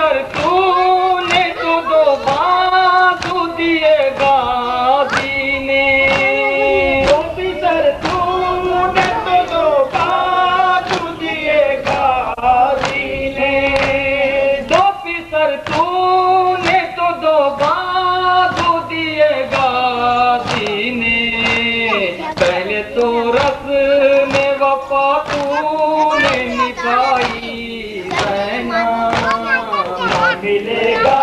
Sir तूने तो दो बाजू दिए गाजी ने, ऑफिसर तूने तो दो बाजू दिए गाजी ने, ऑफिसर तूने तो दो बाजू दिए गाजी ने। पहले तो रस्म वफा तूने निभाई रहना, ना मिलेगा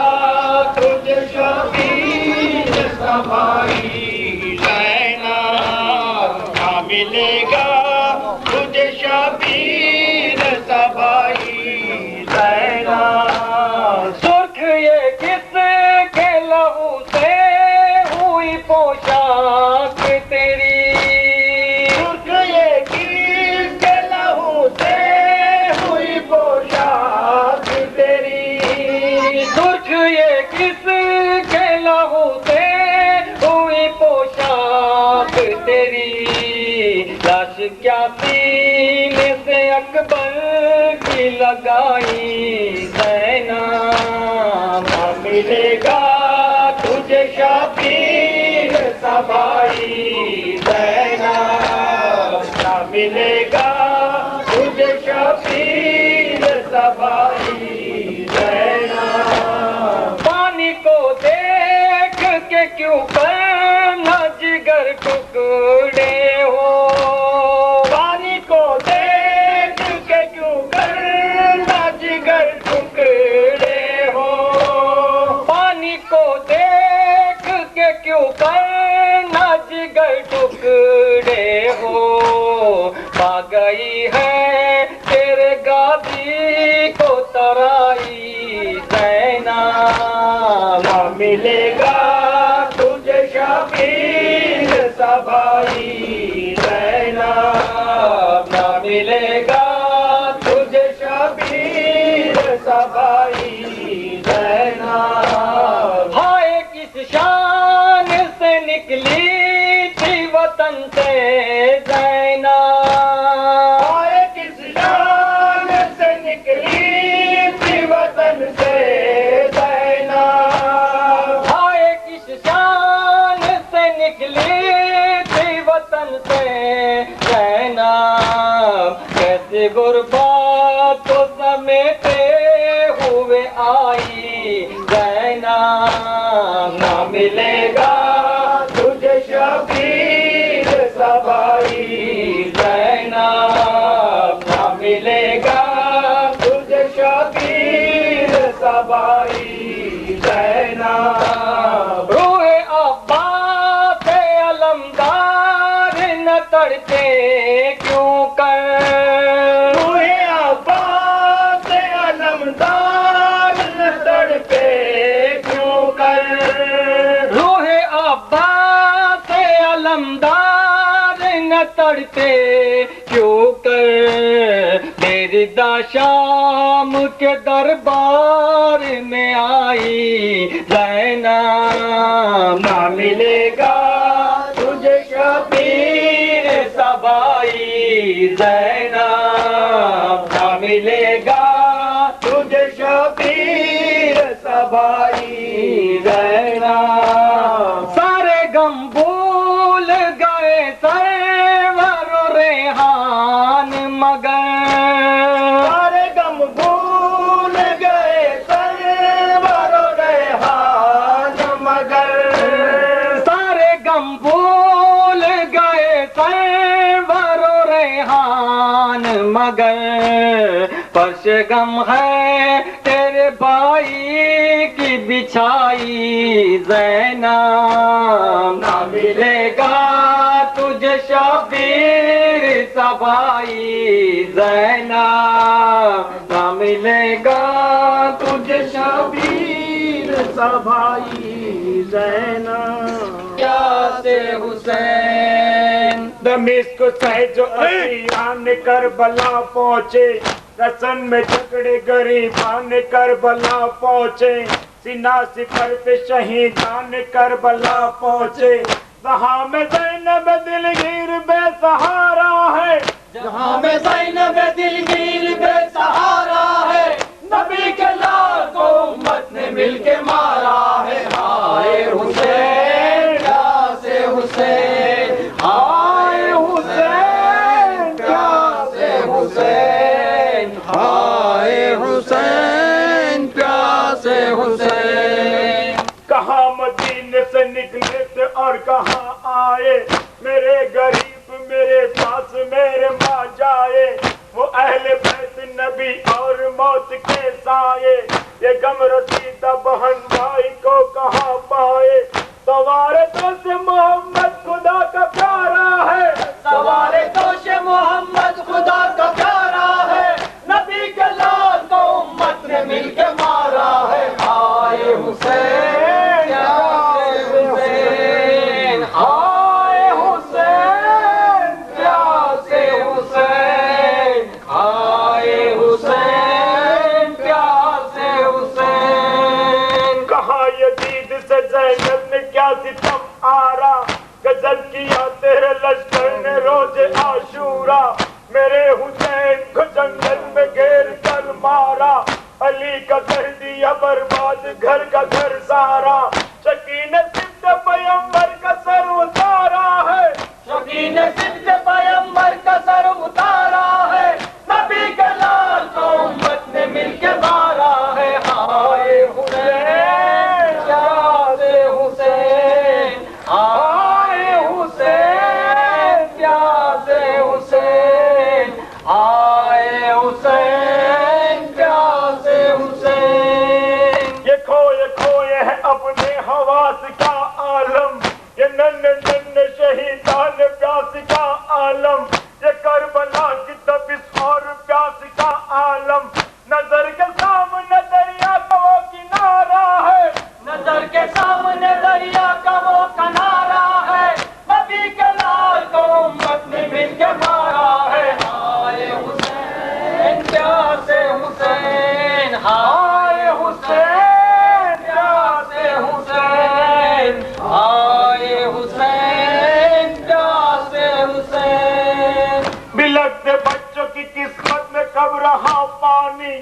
तुझे शबीर सा भाई रहना, ना मिलेगा तुझे शबीर सा भाई रहना। सुर्ख ये किस के लहू से हुई पोशाक तेरी, सुर्ख ये किसके लहू से हुई पोशाक तेरी, सुर्ख ये किस के लहू से हुई पोशाक तेरी। लाश क्या सीने से अकबर की लगाई ज़ैना, ना मिलेगा तुझे शबीर सा भाई रहना, ना मिलेगा तुझे शबीर सा भाई रहना। पानी को देख के क्यों करना जिगर टुकड़े हो, पानी को देख के क्यों करना जिगर टुकड़े हो, पानी को देख के क्यों करना जिगर टुकड़े हो। पा गई है तेरे गाजी को तराई ज़ैना, ना मिलेगा तुझे शबीर सा भाई रहना, ना मिलेगा तुझे शबीर सा भाई रहना। हाय किस शान से निकली थी वतन से ज़ैना, आए किस शान से निकली थी वतन से रहना, हाय किस शान से निकली थी वतन से ज़ैना। कैसे गुरबात को समेटे हुए आई ज़ैना, ना मिलेगा तुझे शबीर सा भाई रहना, ना मिलेगा तुझे शबीर सा भाई रहना। रूहे अब्बास अलमदार न तड़पे क्यों कर, रूहे अब्बास अलमदार न तड़पे क्यों कर, रूहे अब्बास अलमदार न तड़पे क्यों कर। मेरी शाम के दरबार में आई ज़ैना, ना मिलेगा तुझे शबीर सा भाई रहना, ना मिलेगा तुझे शबीर सा भाई रहना। सारे गम भूल गए सरवर रेहान मगर, सारे गम भूल गए सरवर रेहान मगर, सारे गम भूल गए सरवर रेहान मगर। फर्श गम है तेरे भाई की बिछाई ज़ैना, ना मिलेगा तुझे शबीर सा भाई ज़ैना, ना मिलेगा तुझे शबीर सा भाई रहना। से हुसैन दमिश्क से जो असीरान करबला पहुँचे, रसन में झगड़े गरीबान करबला पहुँचे, सीना सिपर पे शहीदान करबला पहुँचे। वहाँ में ज़ैनब दिलगीर बेसहारा है, जहाँ में ज़ैनब दिलगीर बेसहारा है, नबी के लाल को से निकले थे और कहाँ आए, मेरे गरीब मेरे पास मेरे माँ जाए, वो अहले बैत नबी और मौत के साए, ये गम रसीदा बहन भाई को कहाँ पाए। सवारे तो से मोहम्मद खुदा का प्यारा है, सवारे दोष मोहम्मद खुदा का प्यारा है, नबी के लाल को उम्मत ने मिलके मारा है। आए हुसैन प्यासे हुसैन, आए हुसैन प्यासे हुसैन, आए हुसैन प्यासे हुसैन। कहा यजीद से ज़ैनब ने क्या सितम आरा, गजल किया तेरे लश्कर ने रोज आशूरा, मेरे हुसैन को जंगल में घेर कर मारा, अली का कर दिया बर्बाद घर का घर सारा, शकीन सिद्ध पैगंबर का सर उतारा है, शकीन सिद्ध पैगंबर का सर उतारा है, नबी के लाल को उम्मत ने मिलके मारा है। आए हुसैन प्यासे हुसैन, आए हुसैन प्यासे हुसैन, आए हुसैन प्यासे हुसैन। ये खोए है अपने हवास का आलम, ये नन्हे शहीदान प्यास का आलम, ये करबला की तपिश और प्यास का आलम, नजर के सामने दरिया का वो किनारा है, नजर के सामने दरिया का वो किनारा है, नबी के लाल को उम्मत ने मिलके मारा है। आए हुसैन प्यासे हुसैन, आए हुसैन प्यासे हुसैन, आए हुसैन प्यासे हुसैन। बिलखते बच्चों की किस्मत में कब रहा पानी,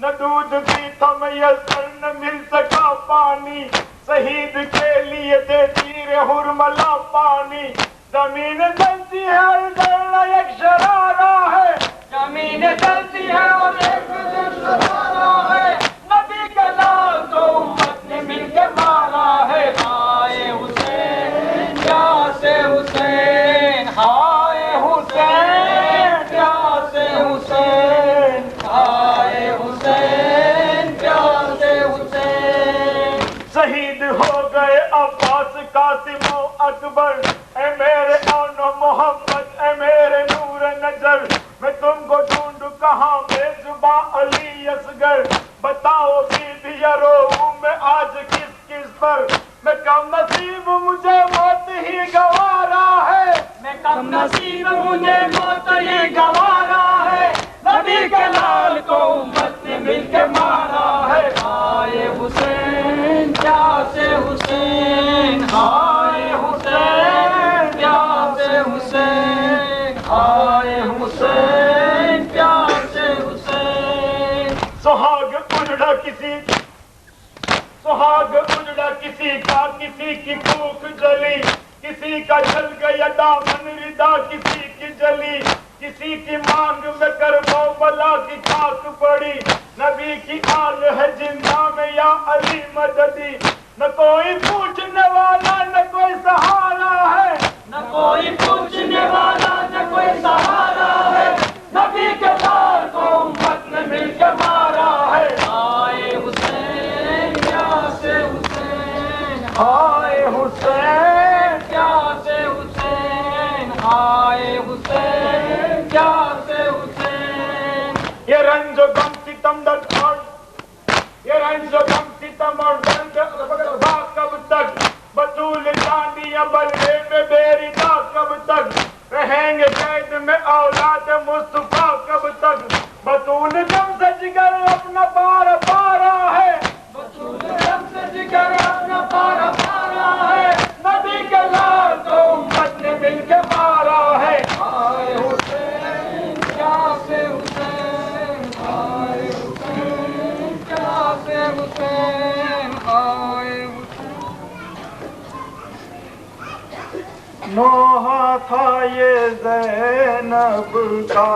न दूध भी था मैसर न मिल सका पानी, शहीद के लिए देती रे हुरमला पानी, जमीन जलती है और जलना एक शरारा है, जमीन जलती है और एक शरारा है, नबी के लाल को उम्मत ने मिलके मारा है। आए हुसैन प्यासे हुसैन, आए हुसैन प्यासे हुसैन, आए हुसैन प्यासे हुसैन। शहीद हो गए अब्बास कासिम अकबर, ए मेरे आनो मोहम्मद ए मेरे नूर नजर, मैं तुमको ढूंढूं कहाँ बेजुबा अली असगर, बताओ बीबी रो मैं आज किस किस पर, मैं कम नसीब मुझे मौत ही गवारा है, मैं कम नसीब मुझे मौत ये गवारा है, नबी के लाल को उम्मत ने मिलके मारा है। आए हुसैन प्यासे हुसैन, आए हुसैन प्यासे हुसैन, आए हुसैन प्यासे हुसैन। सुहाग उजड़ा किसी का किसी की भूख जली, किसी का जल गया दामन रिदा किसी की जली, किसी की मांग में करबो बला की खाक पड़ी, नबी की आल है जिंदा में या अली मददी, न कोई पूछने वाला न कोई सहारा है, न कोई पूछने वाला न कोई सहारा है, नबी के लाल को उम्मत ने मिलके मारा है। आए हुसैन प्यासे हुसैन, आए हुसैन प्यासे हुसैन, आए हुसैन प्यासे हुसैन। ये रंजो गम सितम दर्द और ये रंजो गम सितम और दर्द कब तक, बतूल जानिया बलवे में बेरिदा कब तक, रहेंगे कैद में औलाद मुस्तफा कब तक, बतूल जम से जिगर अपना पार पारा है, बतूल जम से जिगर अपना पारा पारा है, नबी के लाल को उम्मत ने मिलके मारा है। आए हुसैन प्यासे हुसैन, आए हुसैन प्यासे हुसैन, आए नोहा था ये ज़ैनब का,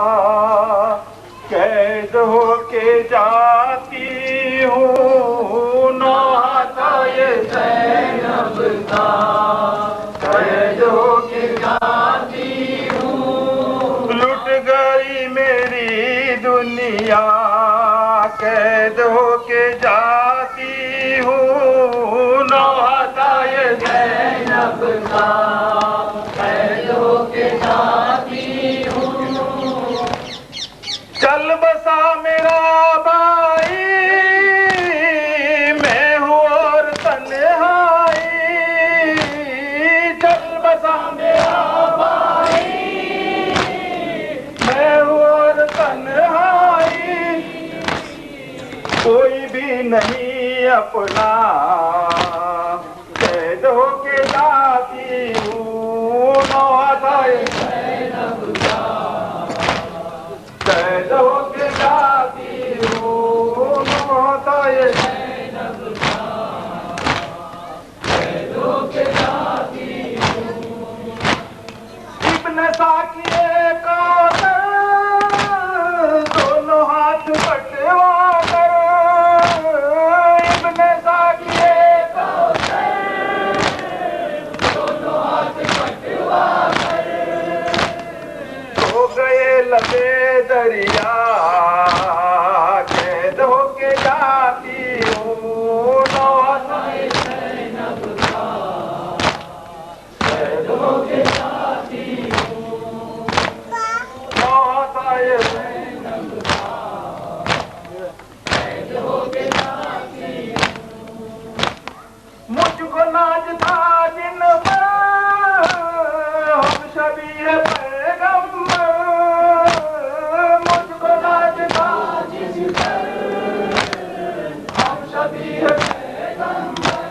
कैद होके जाती हूँ, नोहा था ये ज़ैनब ज़ैनब का कैद होके जाती हूँ। लुट गई मेरी दुनिया कैद होके जाती हूँ। नौहताए ज़ैनब का कैद होके जाती हूँ। चल बसा मेरा भाई मैं हूँ और तन्हाई। चल बसा मेरा भाई मैं हूँ और तन्हाई। कोई भी नहीं अपना कैद होके जाती हूँ। नौहताए ज़ैनब का कैद होके जाती हूँ। नौहताए ज़ैनब का कैद होके जाती हूँ। इब्न साकिए कातर दोनों हाथ बटवा कर। इब्न साकिए कातर दोनों हाथ बटवा कर। हो गए लबे दरिया कैद होके जाती हूँ। नौहताए ज़ैनब का कैद होके जाती हूँ। नौहताए ज़ैनब का कैद होके जाती हूँ। मुझको नाज था जिन पर हम शबीह पैगम्बर। मुझको नाज था जिस पर हम शबीह पैगंबर।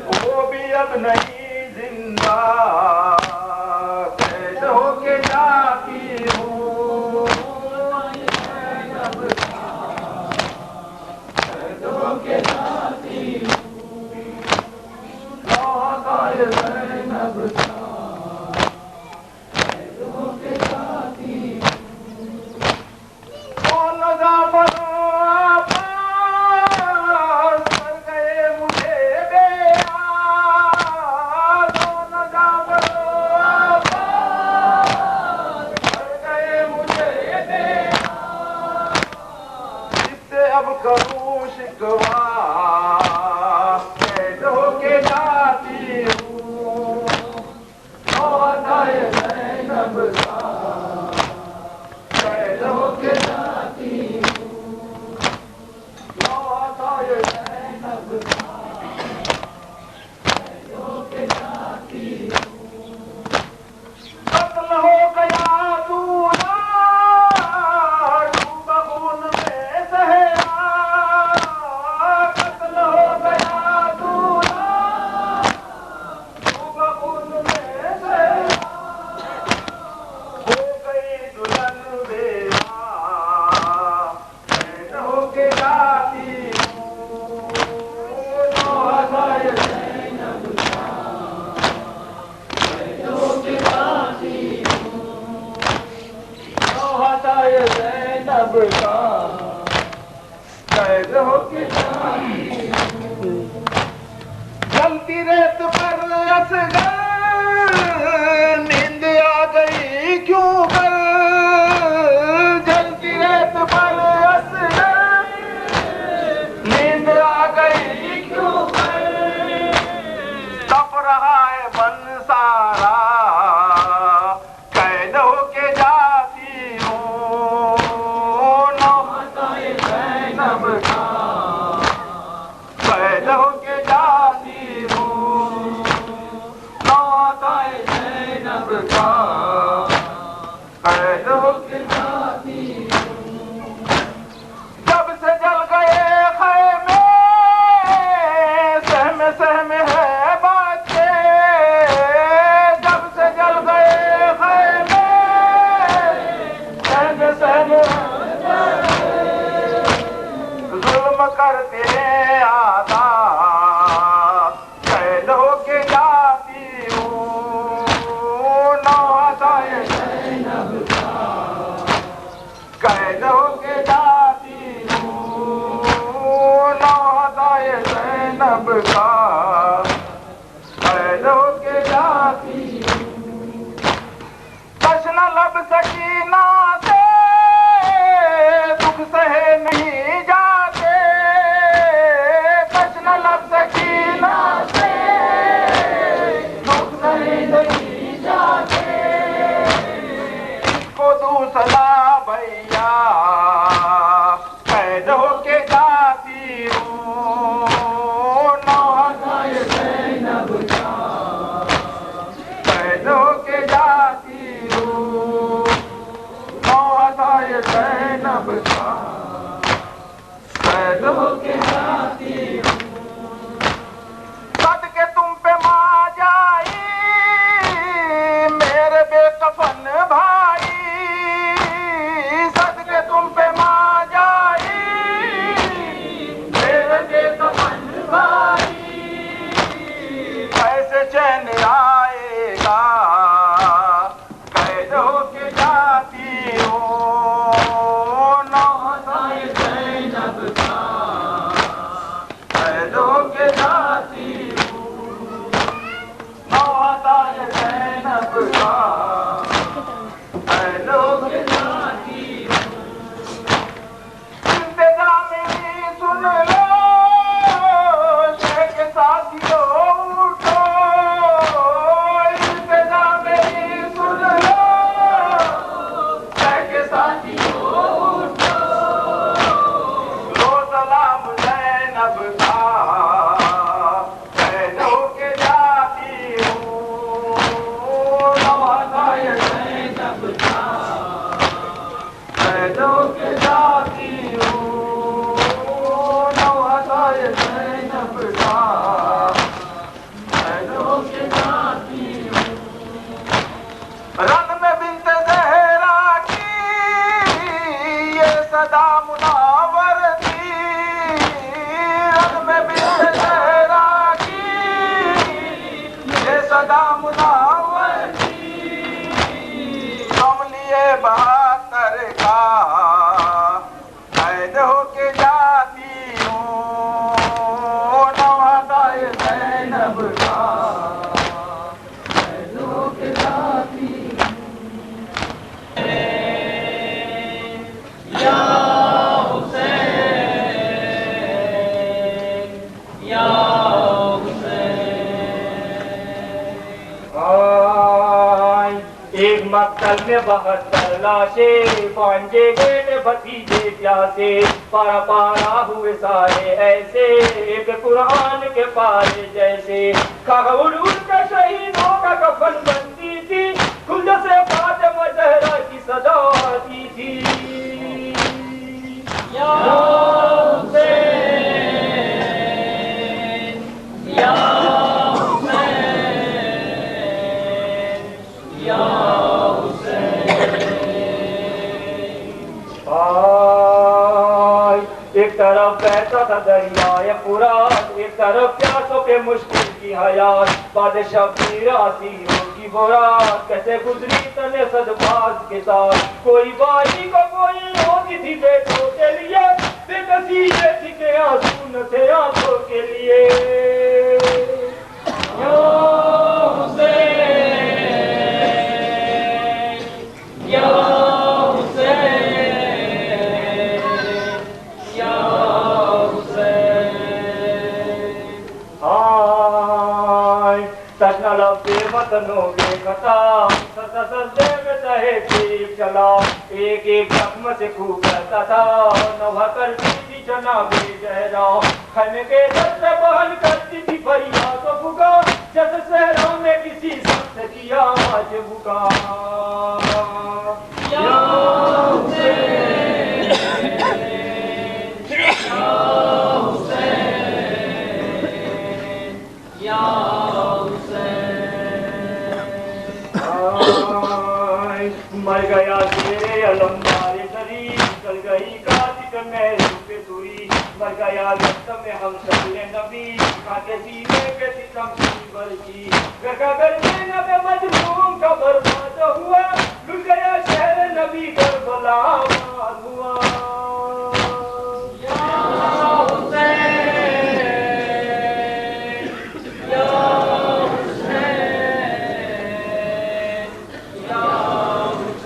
वो भी अब नहीं जिंदा कैद होके जाती हूँ। ज़ैनब का कैद होके जाती हूँ। नौहताए ज़ैनब का कैद होके जाती हूँ। कौन जाफर अब्बास कर गए मुझे बेयास। कौन जाफर अब्बास कर गए मुझे बेयास। जिससे अब करूँ शिकवा कैद होके जाती हूँ। नौहताए ज़ैनब का कैद होके जाती हूँ। नौहताए ज़ैनब का कैद होके जाती हूँ। कत्ल हो गया दूल्हा डूबा खून में सहरा। कत्ल हो गया दूल्हा डूबा खून में सहरा। हो गई दुल्हन बेवा कैद होके जाती हूँ। नौहताए ज़ैनब का कैद होके जाती हूँ। नौहताए ज़ैनब का कैद होके जाती हूँ। जलती रेत पर असगर नींद आ गई क्यों कर। जलती रेत पर असगर नींद आ गई क्यों कर। तप रहा है बन सारा कैद होके जाती हूँ। नौहताए ज़ैनब का कैद होके जाती हूँ। नौहताए ज़ैनब का कैद होके जाती हूँ। जब से जल गए खैमे सहमे सहमे है बच्चे। जब से जल गए खैमे सहमे सहमे है बच्चे। जुल्म करते हैं आदा कैद होके जाती हूँ। नौहताए ज़ैनब का कैद होके जाती हूँ। नौहताए ज़ैनब का न लब सकीना से दुख सहे नहीं जाते, कश न लब सकीना से दुख सहे नहीं जाते। इसको दूसरा भैया कैद होके जाती हूँ, कैद होके जाती हूँ, ज़ैनब का कैद होके जाती हूँ। सदके तुम पे माँ जाई मेरे बेकफन भाई, सदके तुम पे माँ जाई मेरे बेकफन भाई। कैसे चैन आएगा कैद होके जाती हूँ, नौहताए ज़ैनब का कैद होके जाती हूँ, नौहताए ज़ैनब का कैद होके जाती हूँ। इंतज़ाम मेरी सुन लो शेख साथियों उठो, इंतज़ाम मेरी सुन लो शेख साथियों उठो। लो सलाम ज़ैनब का कैद होके जाती हूँ, नवाज़ाए ज़ैनब का कैद होके जाती हूँ, नवाज़ाए ज़ैनब का कैद होके जाती हूँ। रन में बिन्त ज़हरा की ये सदा मुनावर थी, रन में बिन्त ज़हरा की ये सदा मुनावर थी। कमलिए बहातर का कैद होके जाती हूँ, नवाज़ाए ज़ैनब का कैद होके जाती हूँ। या हुसैन या एक मक्तल में 72 लाशें, पांजे गए भतीजे प्यासे, पारा पारा हुए सारे ऐसे, एक कुरान के पारे जैसे। कहा उड़ उड़ के शहीदों का कफन बनती थी, खुद से फातिमा ज़हरा की सदा आती थी। या हुसैन या एक तरफ बहता था दरियाए फुरात, एक तरफ प्यासों पे मुश्किल की हयात। बादशाह की रासियों की बोरात कैसे गुजरी तने सदबाज के साथ। कोई बाई को कोई होती थी बेटों के लिए, बेकसी ये थी के आंसू न थे आंखों के लिए। या हुसैन या वतनों के खता सजदे में चाहे ठीक चला, एक एक जख्म से खूब करता था नवा करती थी जनाबे ज़हरा। खैमे के दर से बहन करती थी फरियाद तो भुगा, जैसे सहरा में किसी शख्स की आवाज भुगा। या हुसैन या मर गया तेरे अलम्बारे शरीफ, चल गई कातिक मेरे पे सुई। मर गया रक्त में हम सबले नबी, खाके सीने पे सितम की बरसी। घर में नबे मजलूम का बर्बाद हुआ, लुट गया शहर नबी करबला आबाद हुआ। या हुसैन या हुसैन या हुसैन।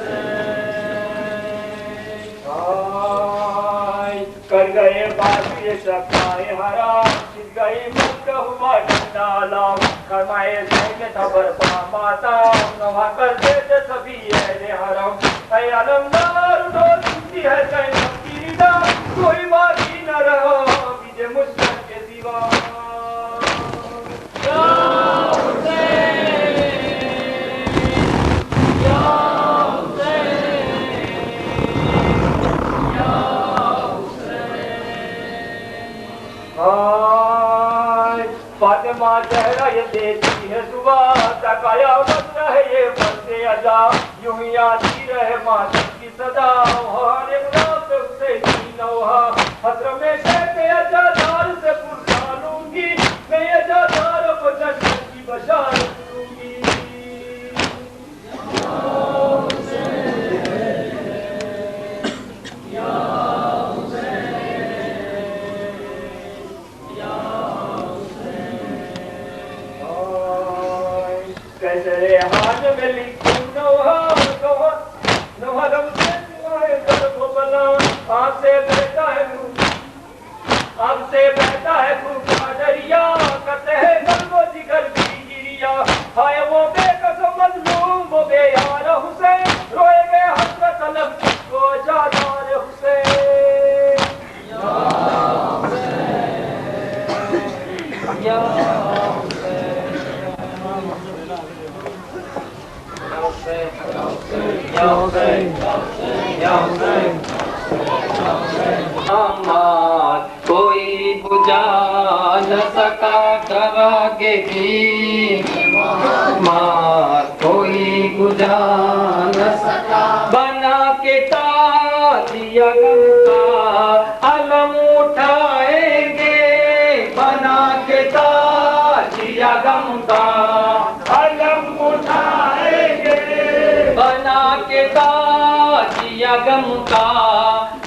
कर गए बात ये सपनाएं हराम, जीत गई मुक्त हुआ ठंडा लाम, खरमाए से खबर माता नवा कर देते सभी अहले हरम। ऐ आलमदार डोल सुनती है जैनब की निदा, कोई बाकी न रहा विजय मुस्लिम के सिवा। या हुसैन, या फातिमा चेहरा ये देती है सुबह, तकाया बन रहे ये बंदे अजा, यूं ही आती रहे मातम की सदा, हर एक रात उसे नौहा हसर में कहते अजादार से पुरसा लूंगी, मैं अजादार को जन्नत की बशारत दूंगी। कैसे हाथ में लिखूं नौहा नौहा दम से तुम्हारे दर को बना, आपसे बहता है आपसे बहता है खूबा दरिया, करते हैं कल्बो जिगर की गिरिया, हाय वो बेकसम मजलूम वो बेयार हुसैन, रोएंगे हसरत तलब को जादार हुसैन। या हुसैन, या कोई बुझा न सका करागे भी, कोई बुझा न सका, बना के ताजिया गम का अलम उठाएंगे, बना के ताजिया गम का अलम उठाएंगे, बना के ताजिया गम का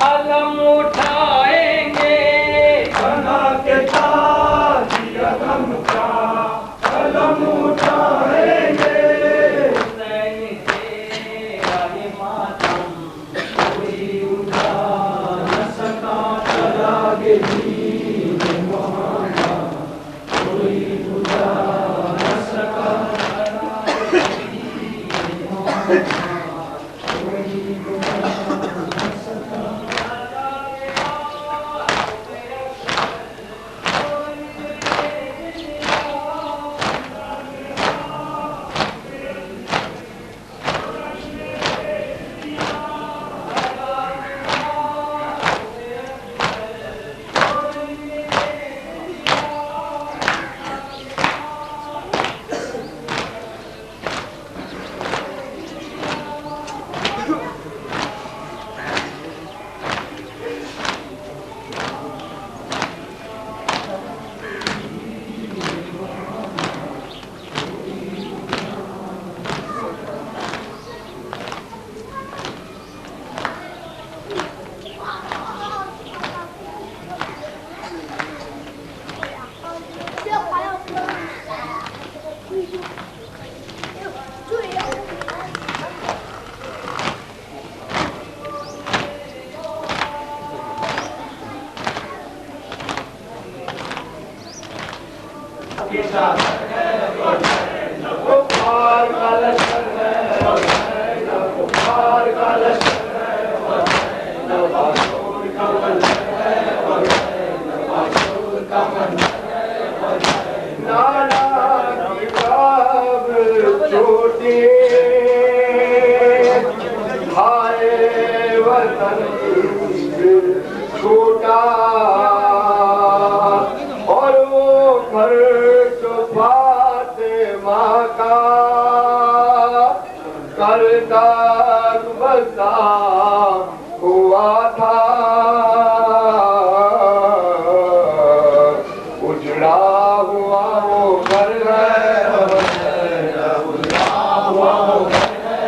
अलम उठाएंगे, बना के ताजिया गम का अलम उठाएंगे। हुसैन तेरा ये मातम कोई उठा न सका, करागे दीन वहाँ कोई उठा न सका, छोटा और वो घर जो फातिमा का करता बसा हुआ था, उजड़ा हुआ वो घर है, उजड़ा हुआ वो घर है,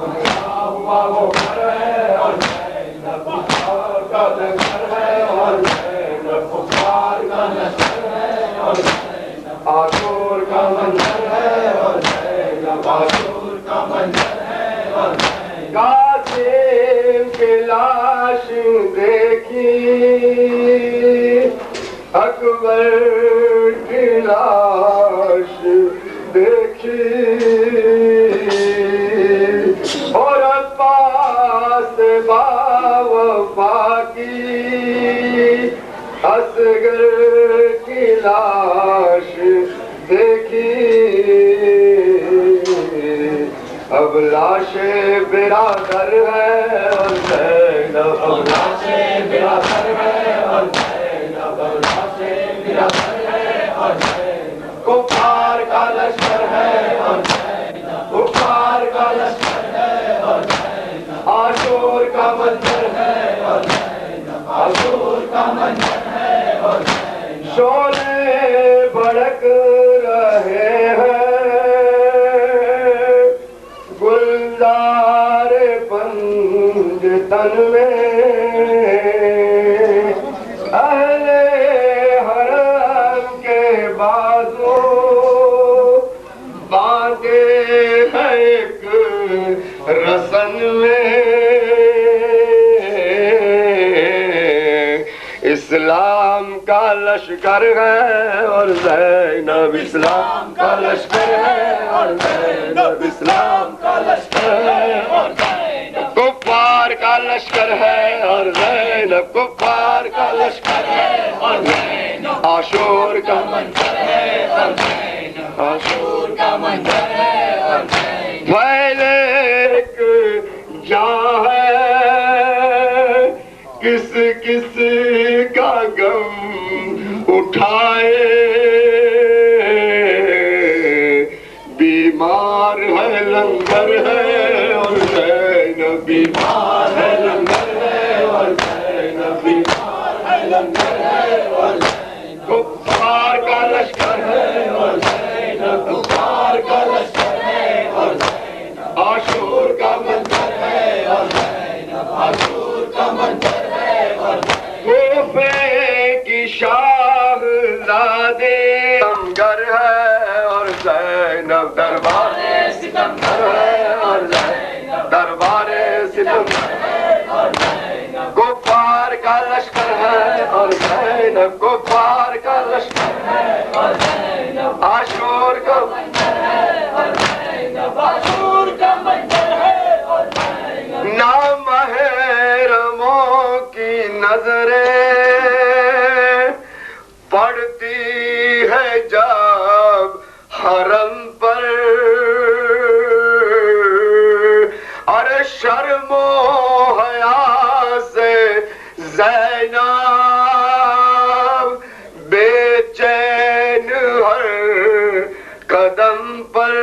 उजड़ा हुआ वो घर है, आशूर का मंजर है और आशूर का मंजर है और कासिम की लाश देखी अकबर की लाश देखी और अब्बास बावफा की असगर की लाश देखी। अब लाशे बिरादर है और ज़ैनब, अब लाशे बिरादर है और ज़ैनब, अब लाशे बिरादर है और ज़ैनब। कुफार का लश्कर है और ज़ैनब, कुफार का लश्कर है और ज़ैनब। आशूर का मंजर है और ज़ैनब, आशूर का मंजर है और ज़ैनब। शोले भड़क रहे हैं गुलजार पंज तन में, अहले हरम के बाजू बांधे हैं एक रसन में। इस्लाम का लश्कर है और ज़ैनब, इस्लाम का लश्कर है और ज़ैनब, इस्लाम का लश्कर है और ज़ैनब। कुफ्फार का लश्कर है और ज़ैनब, कुफ्फार का लश्कर है और ज़ैनब। आशूर का मंजर है और ज़ैनब, आशूर का मंजर है और ज़ैनब। फैले एक जहां है किस किस का गम उठाए, बीमार है लंगर है और ज़ैनब, बीमार है लंगर है और ज़ैनब, बीमार है लंगर है और ज़ैनब। कुफ्फार का लश्कर है और ज़ैनब, कुफ्फार का लश्कर है और ज़ैनब। आशूर का मंजर है और ज़ैनब, आशूर का मंजर है और कोफे की शाहज़ादे सितमगर है और ज़ैनब, दरबारे सितमगर है और ज़ैनब, दरबारे सितमगर है और ज़ैनब। कुफ्फार का लश्कर है और ज़ैनब, कुफ्फार का लश्कर है और ज़ैनब। आशूर का मंजर है और ज़ैनब, आशूर का मंजर है और ज़ैनब। नामहरमों की नजरें पड़ती है जब हरम पर, अरे शर्मो हया से ज़ैनब बेचैन हर कदम पर।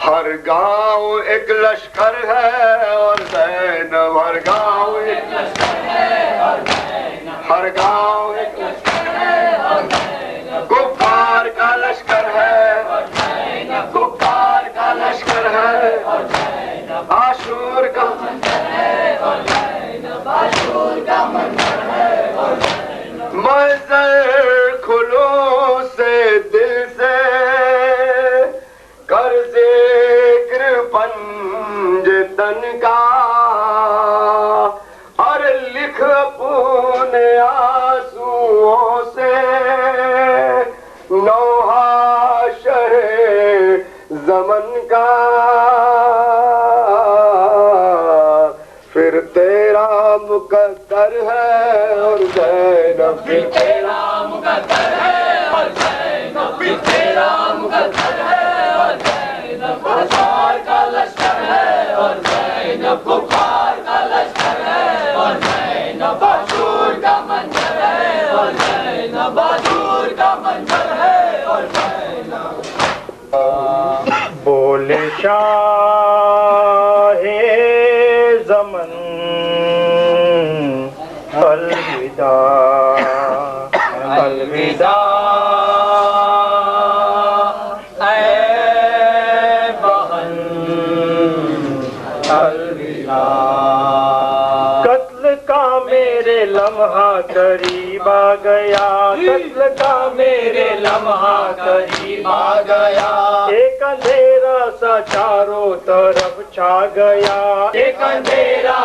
हर गांव एक लश्कर है और ज़ैनब, हर गांव एक लश्कर है और ज़ैनब, हर गांव एक लश्कर है और ज़ैनब। कुफ्फार का लश्कर है और ज़ैनब, कुफ्फार का लश्कर है और ज़ैनब। आशूर का मंजर है और ज़ैनब, आशूर का मंजर है और ज़ैनब। मंजर खुलूस से दिल से कर ज़िक्र पंज तन का, और लिख अपने आंसुओं से नौहा शहे ज़मन का। फिर तेरा मुकद्दर है और ज़ैनब, फिर तेरा मुकद्दर है और ज़ैनब, फिर तेरा मुकद्दर है और ज़ैनब। कुफ्फार का लश्कर है और ज़ैनब, कुफ्फार का लश्कर है और ज़ैनब। आशूर का मंजर है और ज़ैनब, आशूर का मंजर है और ज़ैनब। बोले शाहे ज़मन अलविदा, अलविदा ऐ बहन, अलविदा। कत्ल का मेरे लम्हा करीब आ गया, कत्ल का मेरे लम्हा करीब आ गया। एक अंधेरा सा चारों तरफ छा गया, एक अंधेरा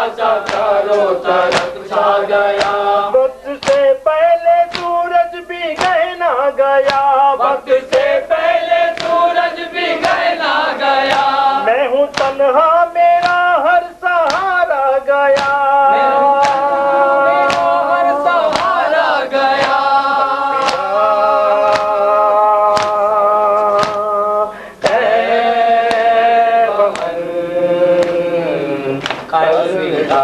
अलविदा।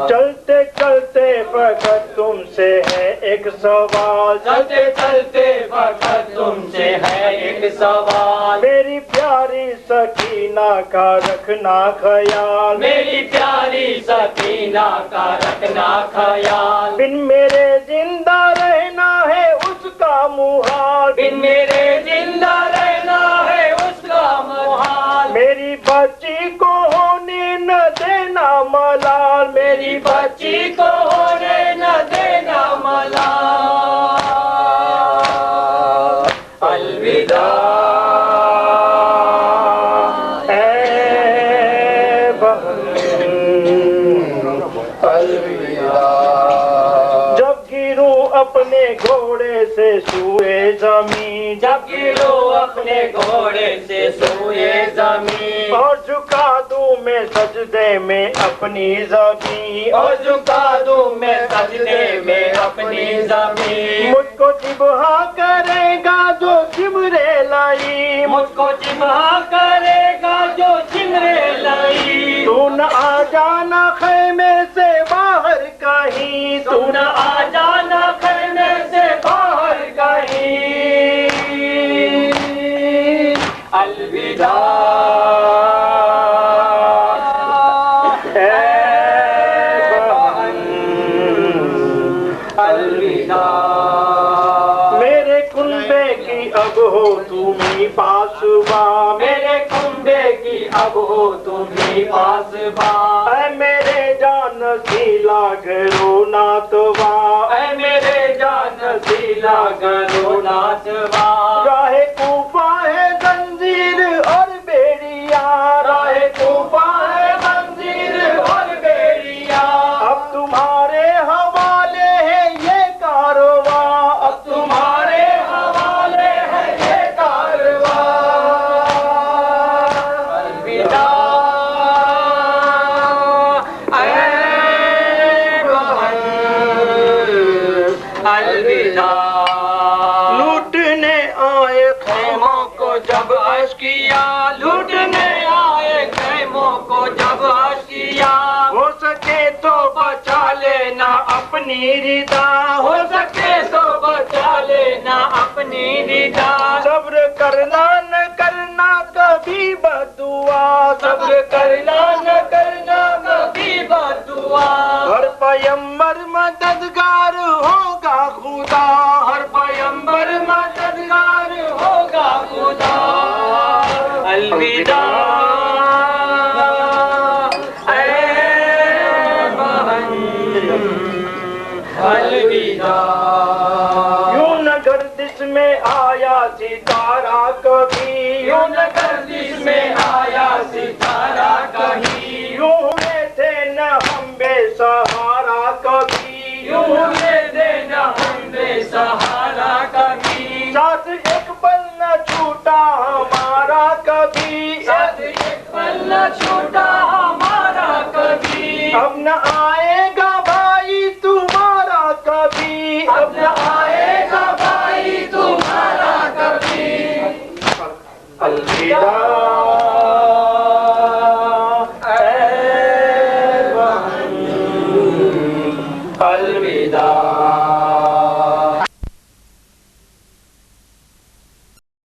चलते चलते वक्त तुमसे है एक सवाल, चलते चलते वक्त तुमसे है एक सवाल, मेरी प्यारी सकीना का रखना ख्याल, मेरी प्यारी सकीना का रखना ख्याल, बिन मेरे जिंदा रहना है उसका मुहाल, बिन मेरे जिंदा रहना है उसका मुहाल, मेरी बच्ची को होने न देना मलाल, मेरी बच्ची को होने न देना मलाल। अलविदा ऐ बहन, अलविदा। जब गिरूं अपने घोड़े से सुए जमीन, जब गिरो अपने घोड़े से सोए जमीन, और झुका दूं मैं सजदे में अपनी जमीन, और झुका दूं मैं सजदे में अपनी जमीन, मुझको जिबहा करेगा जो जिमरे लाई, मुझको जिम्मा करेगा जो चिमरे लाई, तू न आ जाना खैमे से बाहर कहीं, तू न आ जाना खैमे से बाहर कहीं। अलविदा अलविदा। मेरे कुंबे की अब हो तुम्ही पासबा, मेरे कुंबे की अब हो तुम्ही पासबा, ऐ मेरे जान सीला घरो नातवा, ऐ मेरे जान सीला करो नाचवा, राहे कूफा है जंजीर और बेड़िया, राहे कूफा है मंजीर और बेड़िया, अब तुम्हारे हवाले है ये कारवा, अब तुम्हारे हवाले है ये कारवा। अलविदा ऐ बहन, अलविदा। लूटने आए खेमों को जब अर्श किया, लूटने आए खैमों को जब अर्श किया, हो सके तो बचा लेना अपनी रिदा, हो सके तो बचा लेना अपनी रिदा, सब्र करना न करना कभी बदुआ, सब्र करना न करना कभी बदुआ, हर पयंबर मददगार होगा खुदा, हर पैगंबर मददगार होगा खुदा। अलविदा ऐ बहन, अलविदा। यूं न गर्दिश में आया सितारा कभी, यूं न गर्दिश में आया सितारा कहीं, यूं हुए थे न हम बेसहारा कभी, यूं में देना हम बेसहारा कभी, साथ एक पल न छूटा हमारा कभी, साथ एक पल न छूटा हमारा कभी, अब न आएगा भाई तुम्हारा कभी, अब न आएगा भाई तुम्हारा कभी। अलविदा।